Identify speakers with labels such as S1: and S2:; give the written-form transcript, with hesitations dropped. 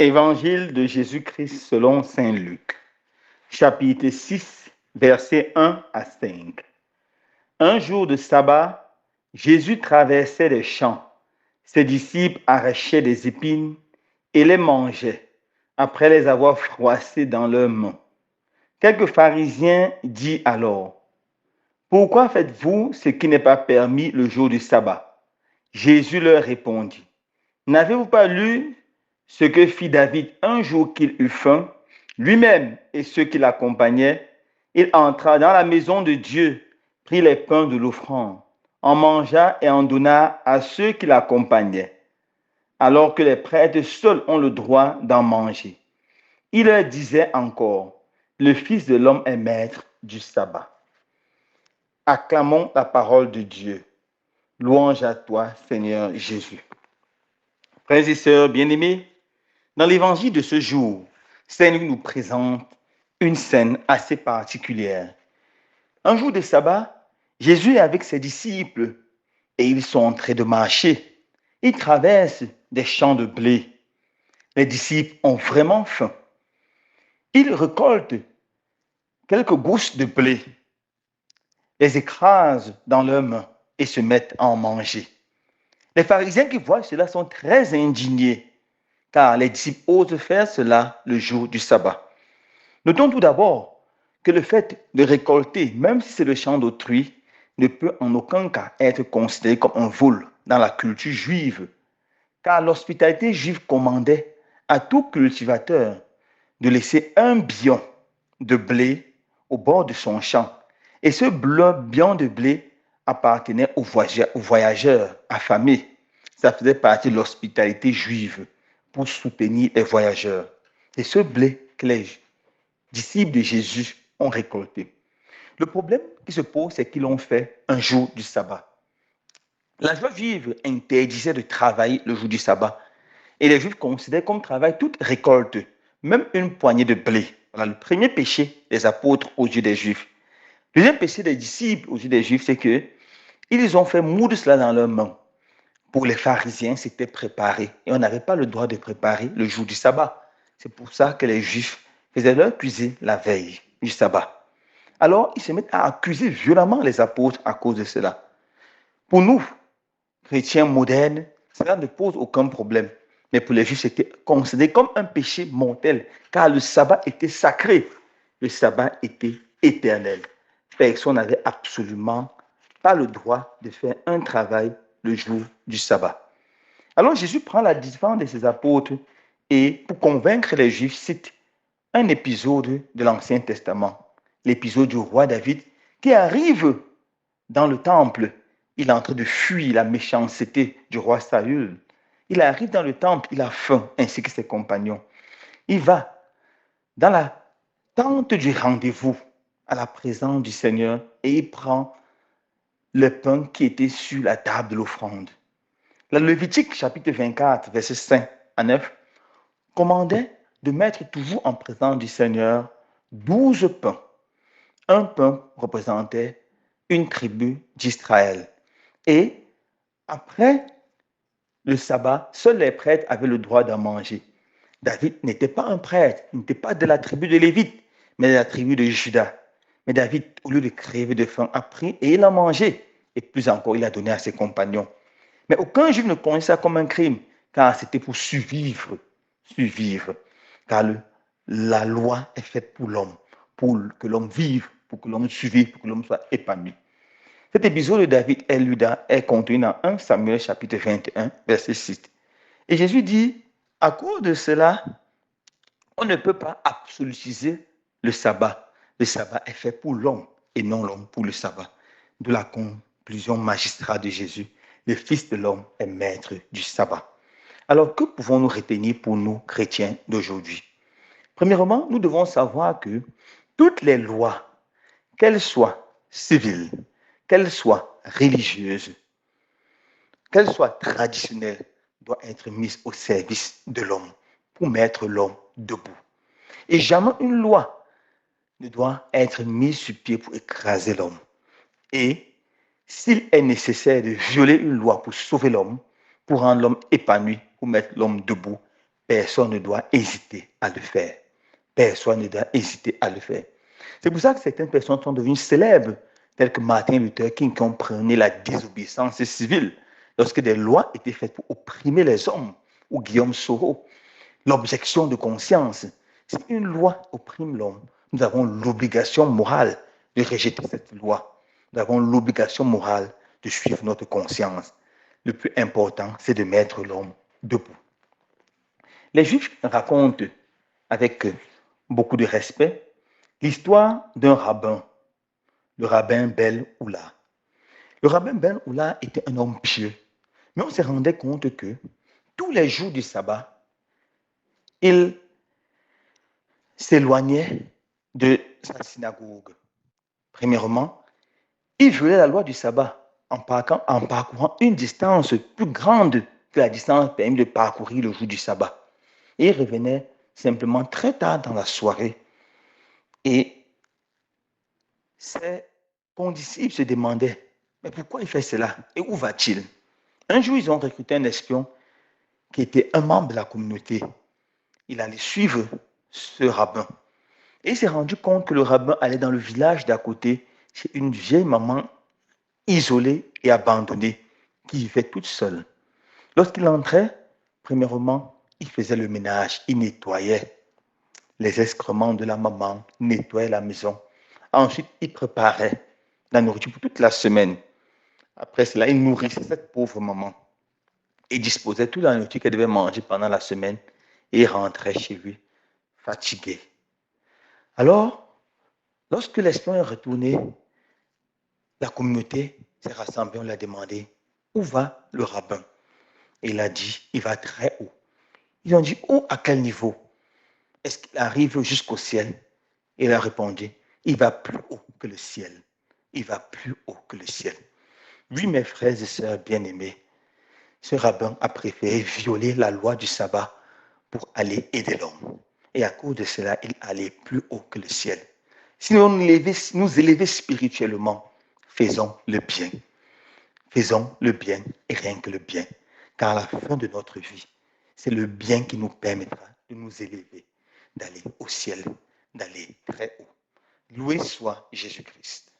S1: Évangile de Jésus-Christ selon saint Luc, chapitre 6, versets 1 à 5. Un jour de sabbat, Jésus traversait les champs. Ses disciples arrachaient des épines et les mangeaient, après les avoir froissées dans leurs mains. Quelques pharisiens dirent alors: Pourquoi faites-vous ce qui n'est pas permis le jour du sabbat? Jésus leur répondit: N'avez-vous pas lu ce que fit David un jour qu'il eut faim, lui-même et ceux qui l'accompagnaient? Il entra dans la maison de Dieu, prit les pains de l'offrande, en mangea et en donna à ceux qui l'accompagnaient, alors que les prêtres seuls ont le droit d'en manger. Il leur disait encore: Le Fils de l'homme est maître du sabbat. Acclamons la parole de Dieu. Louange à toi, Seigneur Jésus. Frères et sœurs bien-aimés, dans l'évangile de ce jour, Saint Luc nous présente une scène assez particulière. Un jour de sabbat, Jésus est avec ses disciples et ils sont en train de marcher. Ils traversent des champs de blé. Les disciples ont vraiment faim. Ils récoltent quelques gousses de blé, les écrasent dans leurs mains et se mettent à en manger. Les pharisiens qui voient cela sont très indignés, car les disciples osent faire cela le jour du sabbat. Notons tout d'abord que le fait de récolter, même si c'est le champ d'autrui, ne peut en aucun cas être considéré comme un vol dans la culture juive, car l'hospitalité juive commandait à tout cultivateur de laisser un bion de blé au bord de son champ. Et ce bion de blé appartenait aux voyageurs affamés. Ça faisait partie de l'hospitalité juive pour soutenir les voyageurs. Et ce blé que les disciples de Jésus ont récolté. Le problème qui se pose, c'est qu'ils l'ont fait un jour du sabbat. La loi juive interdisait de travailler le jour du sabbat. Et les Juifs considéraient comme travail toute récolte, même une poignée de blé. Voilà le premier péché des apôtres aux yeux des Juifs. Le deuxième péché des disciples aux yeux des Juifs, c'est qu'ils ont fait moudre cela dans leurs mains. Pour les pharisiens, c'était préparé. Et on n'avait pas le droit de préparer le jour du sabbat. C'est pour ça que les Juifs faisaient leur cuisine la veille du sabbat. Alors, ils se mettent à accuser violemment les apôtres à cause de cela. Pour nous, chrétiens modernes, cela ne pose aucun problème. Mais pour les Juifs, c'était considéré comme un péché mortel, car le sabbat était sacré. Le sabbat était éternel. Personne n'avait absolument pas le droit de faire un travail le jour du sabbat. Alors Jésus prend la défense de ses apôtres et, pour convaincre les Juifs, cite un épisode de l'Ancien Testament, l'épisode du roi David qui arrive dans le temple. Il est en train de fuir la méchanceté du roi Saül. Il arrive dans le temple, il a faim, ainsi que ses compagnons. Il va dans la tente du rendez-vous à la présence du Seigneur et il prend le pain qui était sur la table de l'offrande. La Lévitique, chapitre 24, versets 5 à 9, commandait de mettre toujours en présence du Seigneur 12 pains. Un pain représentait une tribu d'Israël. Et après le sabbat, seuls les prêtres avaient le droit d'en manger. David n'était pas un prêtre, il n'était pas de la tribu de Lévite, mais de la tribu de Juda. Mais David, au lieu de crever de faim, a pris et il a mangé. Et plus encore, il a donné à ses compagnons. Mais aucun juif ne connaissait ça comme un crime, car c'était pour survivre. Car la loi est faite pour l'homme, pour que l'homme vive, pour que l'homme survive, pour que l'homme soit épanoui. Cet épisode de David est contenu dans 1 Samuel chapitre 21, verset 6. Et Jésus dit, à cause de cela, on ne peut pas absolutiser le sabbat. Le sabbat est fait pour l'homme et non l'homme pour le sabbat. De la conclusion magistrale de Jésus, le Fils de l'homme est maître du sabbat. Alors, que pouvons-nous retenir pour nous, chrétiens d'aujourd'hui? Premièrement, nous devons savoir que toutes les lois, qu'elles soient civiles, qu'elles soient religieuses, qu'elles soient traditionnelles, doivent être mises au service de l'homme pour mettre l'homme debout. Et jamais une loi ne doit être mise sur pied pour écraser l'homme. Et s'il est nécessaire de violer une loi pour sauver l'homme, pour rendre l'homme épanoui, pour mettre l'homme debout, personne ne doit hésiter à le faire. Personne ne doit hésiter à le faire. C'est pour ça que certaines personnes sont devenues célèbres, telles que Martin Luther King, qui ont prôné la désobéissance civile lorsque des lois étaient faites pour opprimer les hommes, ou Guillaume Soro. L'objection de conscience, si une loi opprime l'homme, nous avons l'obligation morale de rejeter cette loi. Nous avons l'obligation morale de suivre notre conscience. Le plus important, c'est de mettre l'homme debout. Les Juifs racontent avec beaucoup de respect l'histoire d'un rabbin, le rabbin Ben Oula. Le rabbin Ben Oula était un homme pieux, mais on se rendait compte que tous les jours du sabbat, il s'éloignait de sa synagogue. Premièrement, il violait la loi du sabbat en parcourant une distance plus grande que la distance permise de parcourir le jour du sabbat. Et il revenait simplement très tard dans la soirée. Et ses condisciples se demandaient, mais pourquoi il fait cela? Et où va-t-il? Un jour, ils ont recruté un espion qui était un membre de la communauté. Il allait suivre ce rabbin. Et il s'est rendu compte que le rabbin allait dans le village d'à côté chez une vieille maman isolée et abandonnée qui vivait toute seule. Lorsqu'il entrait, premièrement, il faisait le ménage, il nettoyait les excréments de la maman, il nettoyait la maison. Ensuite, il préparait la nourriture pour toute la semaine. Après cela, il nourrissait cette pauvre maman. Il disposait toute la nourriture qu'elle devait manger pendant la semaine et il rentrait chez lui, fatigué. Alors, lorsque l'espion est retourné, la communauté s'est rassemblée, on lui a demandé où va le rabbin. Et il a dit, il va très haut. Ils ont dit, où, à quel niveau? Est-ce qu'il arrive jusqu'au ciel? Et il a répondu, il va plus haut que le ciel. Il va plus haut que le ciel. Oui, mes frères et sœurs bien-aimés, ce rabbin a préféré violer la loi du sabbat pour aller aider l'homme. Et à cause de cela, il allait plus haut que le ciel. Si nous nous élever spirituellement, faisons le bien. Faisons le bien et rien que le bien. Car à la fin de notre vie, c'est le bien qui nous permettra de nous élever, d'aller au ciel, d'aller très haut. Loué soit Jésus-Christ.